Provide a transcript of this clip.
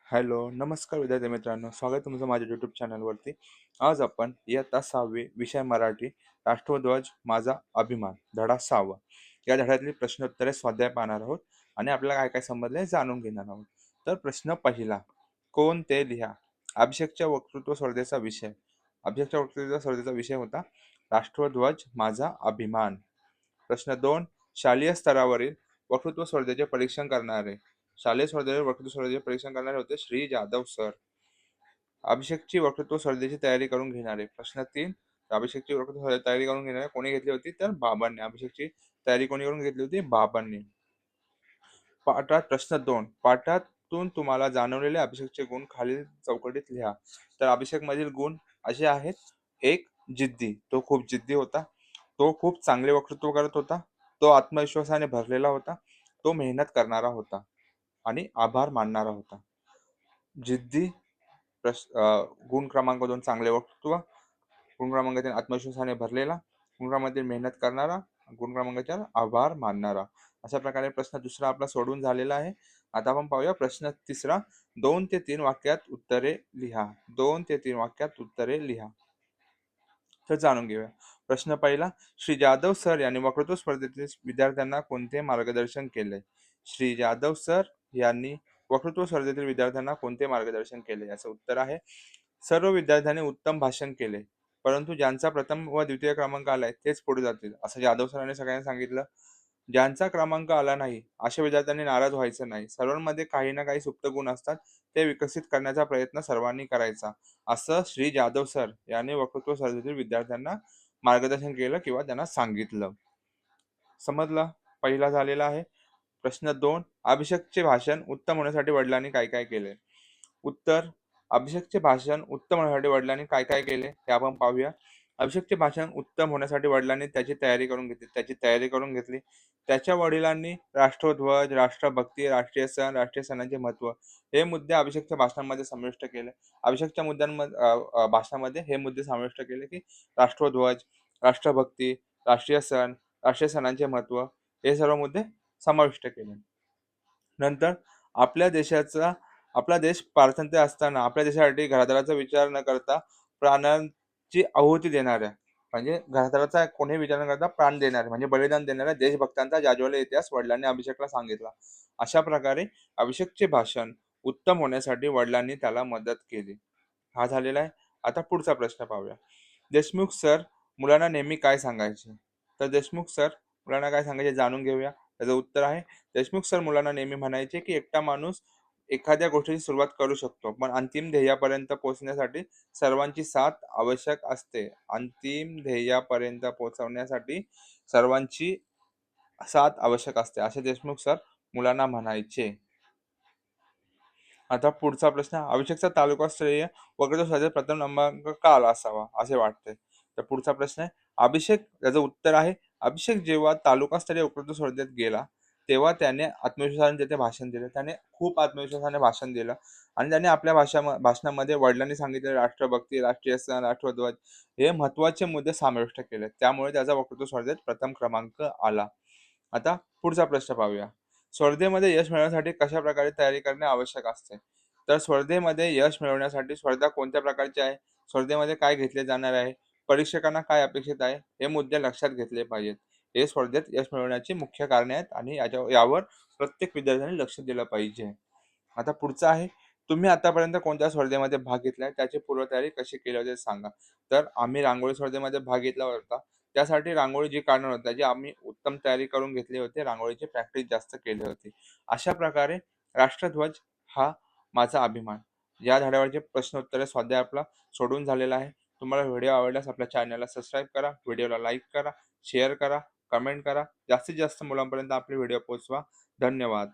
Hello, नमस्कार विद्यार्थी मित्रांनो. स्वागत आहे तुमचं माझ्या यूट्यूब चॅनलवरती. आज आपण इयत्ता 6वी विषय मराठी राष्ट्रध्वज माझा अभिमान धडा 6वा या धड्यातली प्रश्नोत्तरे स्वाध्याय पाहणार आहोत आणि आपल्याला काय काय समजले हे जाणून घेणार आहोत. तर प्रश्न पहिला, कोण ते लिहा. अभिषेकच्या वक्तृत्व स्पर्धेचा विषय अभिषेकच्या वक्तृत्व स्पर्धेचा विषय होता राष्ट्रध्वज माझा अभिमान. प्रश्न 2, शालेय स्तरावरील वक्तृत्व स्पर्धेचे परीक्षण करणारे. शालेय स्पर्धेवर वक्तृत्व स्पर्धेचे परीक्षण करणारे होते श्री जाधव सर. अभिषेकची वक्तृत्व स्पर्धेची तयारी करून घेणारे. प्रश्न 3, अभिषेकची वक्तृत्व स्पर्धेची तयारी करून घेणारे कोणी घेतली होती, तर बाबांनी. अभिषेकची तयारी कोणी करून घेतली होती, बाबांनी. पाठात प्रश्न 2, पाठातून तुम्हाला जाणवलेले अभिषेकचे गुण खालील चौकटीत लिहा. तर अभिषेक मधील गुण असे आहेत. 1, जिद्दी. तो खूप जिद्दी होता. तो खूप चांगले वक्तृत्व करत होता. तो आत्मविश्वासाने भरलेला होता. तो मेहनत करणारा होता आणि आभार मानणारा होता. जिद्दी. गुण क्रमांक 2, चांगले वक्तृत्व. गुण क्रमांक 3, आत्मविश्वासाने भरलेला. गुण क्रमांक 3, मेहनत करणारा. गुण क्रमांक 4, आभार मानणारा. अशा प्रकारे प्रश्न दुसरा आपला सोडून झालेला आहे. आता आपण पाहूया प्रश्न तिसरा. 2 ते 3 वाक्यात उत्तरे लिहा. 2 ते 3 वाक्यात उत्तरे लिहा. तर जाणून घेऊया. प्रश्न पहिला, श्री जाधव सर यांनी वक्तृत्व स्पर्धेतील विद्यार्थ्यांना कोणते मार्गदर्शन केले. श्री जाधव सर यांनी वक्तृत्व स्पर्धेतील विद्यार्थ्यांना कोणते मार्गदर्शन केले. याचं उत्तर आहे, सर्व विद्यार्थ्यांनी उत्तम भाषण केले, परंतु ज्यांचा प्रथम व द्वितीय क्रमांक आलाय तेच पुढे जातील, असं जाधव सरांनी सगळ्यांना सांगितलं. ज्यांचा क्रमांक आला नाही अशा विद्यार्थ्यांनी नाराज व्हायचं नाही. सर्वांमध्ये काही ना काही सुप्त गुण असतात, ते विकसित करण्याचा प्रयत्न सर्वांनी करायचा, असं श्री जाधव सर यांनी वक्तृत्व स्पर्धेतील विद्यार्थ्यांना मार्गदर्शन केलं किंवा त्यांना सांगितलं. समजलं? पहिला झालेला आहे. प्रश्न 2, अभिषेकचे भाषण उत्तम होण्यासाठी वडिलांनी काय काय केले. उत्तर, अभिषेकचे भाषण उत्तम होण्यासाठी वडिलांनी काय काय केले हे आपण पाहूया. अभिषेकचे भाषण उत्तम होण्यासाठी वडिलांनी त्याची तयारी करून घेतली. त्याच्या वडिलांनी राष्ट्रध्वज, राष्ट्रभक्ती, राष्ट्रीय सण, राष्ट्रीय सणांचे महत्त्व हे मुद्दे अभिषेकच्या भाषणामध्ये समाविष्ट केले. अभिषेकच्या भाषणामध्ये हे मुद्दे समाविष्ट केले की राष्ट्रध्वज, राष्ट्रभक्ती, राष्ट्रीय सण, राष्ट्रीय सणांचे महत्त्व हे सर्व मुद्दे समाविष्ट केले. नंतर आपला देश स्वातंत्र्य असताना आपल्या देशासाठी घरादाराचा विचार न करता प्राणांची आहुती देणाऱ्या, म्हणजे घरादाराचा कोणी विचार न करता प्राण देणारे म्हणजे बलिदान देणाऱ्या देशभक्तांचा जाज्वल्य इतिहास वडिलांनी अभिषेकला सांगितला. अशा प्रकारे अभिषेकचे भाषण उत्तम होण्यासाठी वडिलांनी त्याला मदत केली. हा झालेला आहे. आता पुढचा प्रश्न पाहूया. देशमुख सर मुलांना नेहमी काय सांगायचे. तर देशमुख सर मुलांना काय सांगायचे जाणून घेऊया. त्याचं उत्तर आहे, देशमुख सर मुलांना नेहमी म्हणायचे की एकटा माणूस एखाद्या गोष्टीची सुरुवात करू शकतो, पण अंतिम ध्येयापर्यंत पोहोचण्यासाठी सर्वांची साथ आवश्यक असते. अंतिम ध्येयापर्यंत पोहोचवण्यासाठी सर्वांची साथ आवश्यक असते, असे देशमुख सर मुलांना म्हणायचे. आता पुढचा प्रश्न, अभिषेकचा तालुकास्तरीय वक्तृत्व स्पर्धेत प्रथम क्रमांक का आला असावा असे वाटते. तर पुढचा प्रश्न आहे, अभिषेक, याचं उत्तर आहे, अभिषेक जेव्हा तालुकास्तरीय वक्तृत्व स्पर्धेत गेला तेव्हा त्याने आत्मविश्वासाने तिथे भाषण दिलं. त्याने खूप आत्मविश्वासाने भाषण दिलं आणि त्याने आपल्या भाषणामध्ये वडिलांनी सांगितले राष्ट्रभक्ती, राष्ट्रीय सण, राष्ट्रध्वज हे महत्वाचे मुद्दे समाविष्ट केले. त्यामुळे त्याचा वक्तृत्व स्पर्धेत प्रथम क्रमांक आला. आता पुढचा प्रश्न पाहूया. स्पर्धेमध्ये यश मिळवण्यासाठी कशा प्रकारे तयारी करणे आवश्यक असते. तर स्पर्धेमध्ये यश मिळवण्यासाठी स्पर्धा कोणत्या प्रकारची आहे, स्पर्धेमध्ये काय घेतले जाणार आहे, परीक्षकांना काय अपेक्षित आहे, हे मुद्दे लक्षात घेतले पाहिजेत. हे स्पर्धेत यश मिळवण्याची मुख्य कारणे आहेत आणि यावर प्रत्येक विद्यार्थ्यांनी लक्ष दिलं पाहिजे. आता पुढचं आहे, तुम्ही आतापर्यंत कोणत्या स्पर्धेमध्ये भाग घेतलाय, त्याची पूर्वतयारी कशी केली होती सांगा. तर आम्ही रांगोळी स्पर्धेमध्ये भाग घेतला होता. त्यासाठी रांगोळी जी काढणार होती त्याची आम्ही उत्तम तयारी करून घेतली होती. रांगोळीची प्रॅक्टिस जास्त केली होती. अशा प्रकारे राष्ट्रध्वज हा माझा अभिमान या धड्यावरचे प्रश्नोत्तरे स्वाध्याय आपला सोडून झालेला आहे. तुम्हाला व्हिडिओ आवडल्यास आपल्या चॅनलला सबस्क्राईब करा, व्हिडिओला लाईक करा, शेअर करा, कमेंट करा. जास्तीत जास्त मुलांपर्यंत आपले व्हिडिओ पोहोचवा. धन्यवाद.